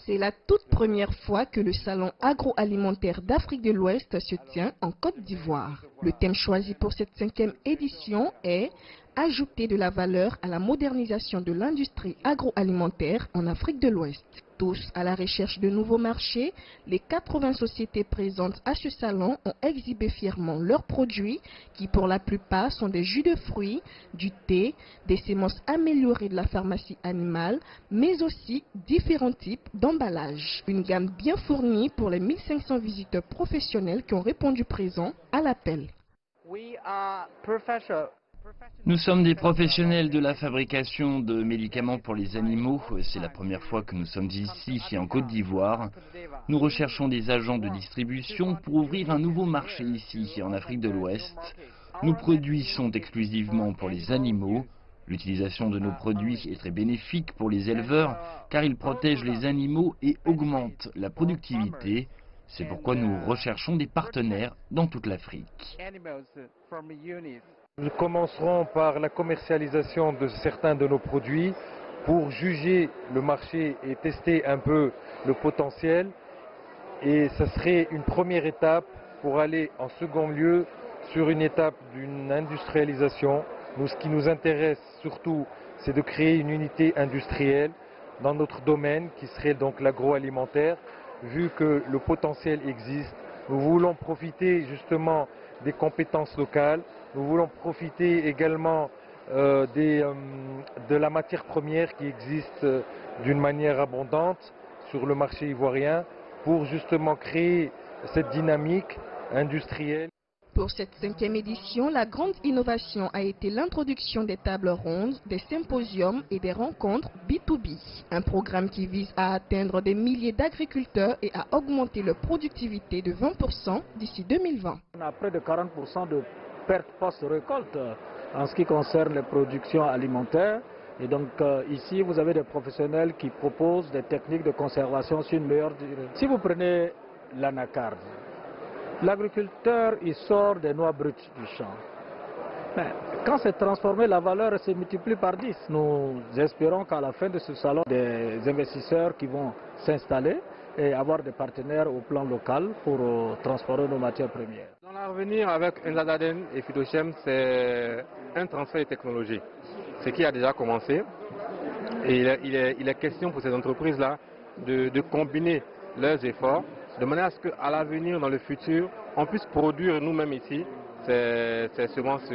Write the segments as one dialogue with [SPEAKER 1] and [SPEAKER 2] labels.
[SPEAKER 1] C'est la toute première fois que le Salon agroalimentaire d'Afrique de l'Ouest se tient en Côte d'Ivoire. Le thème choisi pour cette 5e édition est « Ajouter de la valeur à la modernisation de l'industrie agroalimentaire en Afrique de l'Ouest ». Tous à la recherche de nouveaux marchés, les 80 sociétés présentes à ce salon ont exhibé fièrement leurs produits qui pour la plupart sont des jus de fruits, du thé, des semences améliorées de la pharmacie animale, mais aussi différents types d'emballages. Une gamme bien fournie pour les 1500 visiteurs professionnels qui ont répondu présent à l'appel.
[SPEAKER 2] Nous sommes des professionnels de la fabrication de médicaments pour les animaux. C'est la première fois que nous sommes ici en Côte d'Ivoire. Nous recherchons des agents de distribution pour ouvrir un nouveau marché ici en Afrique de l'Ouest. Nos produits sont exclusivement pour les animaux. L'utilisation de nos produits est très bénéfique pour les éleveurs car ils protègent les animaux et augmentent la productivité. C'est pourquoi nous recherchons des partenaires dans toute l'Afrique.
[SPEAKER 3] Nous commencerons par la commercialisation de certains de nos produits pour juger le marché et tester un peu le potentiel. Et ce serait une première étape pour aller en second lieu sur une étape d'une industrialisation. Nous, ce qui nous intéresse surtout, c'est de créer une unité industrielle dans notre domaine qui serait donc l'agroalimentaire. Vu que le potentiel existe, nous voulons profiter justement des compétences locales. Nous voulons profiter également de la matière première qui existe d'une manière abondante sur le marché ivoirien pour justement créer cette dynamique industrielle.
[SPEAKER 1] Pour cette 5e édition, la grande innovation a été l'introduction des tables rondes, des symposiums et des rencontres B2B. Un programme qui vise à atteindre des milliers d'agriculteurs et à augmenter leur productivité de 20% d'ici 2020.
[SPEAKER 4] On a près de 40% de pertes post-récolte en ce qui concerne les productions alimentaires. Et donc ici, vous avez des professionnels qui proposent des techniques de conservation sur une meilleure durée. Si vous prenez l'anacarde, l'agriculteur, il sort des noix brutes du champ. Mais quand c'est transformé, la valeur se multiplie par 10. Nous espérons qu'à la fin de ce salon, des investisseurs qui vont s'installer et avoir des partenaires au plan local pour transformer nos matières premières.
[SPEAKER 5] Dans l'avenir, avec Nzadaden et Phytochem, c'est un transfert de technologie. Ce qui a déjà commencé. Et il est question pour ces entreprises-là de combiner leurs efforts de manière à ce qu'à l'avenir, dans le futur, on puisse produire nous-mêmes ici ces semences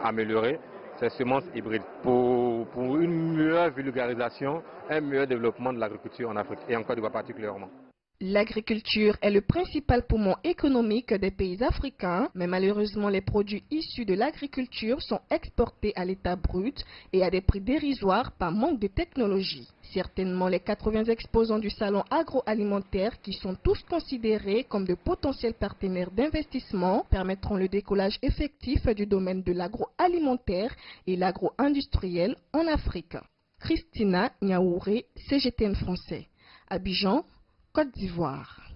[SPEAKER 5] améliorées, ces semences hybrides, pour une meilleure vulgarisation, un meilleur développement de l'agriculture en Afrique, et en Côte d'Ivoire particulièrement.
[SPEAKER 1] L'agriculture est le principal poumon économique des pays africains, mais malheureusement les produits issus de l'agriculture sont exportés à l'état brut et à des prix dérisoires par manque de technologie. Certainement les 80 exposants du salon agroalimentaire, qui sont tous considérés comme de potentiels partenaires d'investissement, permettront le décollage effectif du domaine de l'agroalimentaire et l'agro-industriel en Afrique. Christina Niaouré, CGTN français, Abidjan, Côte d'Ivoire.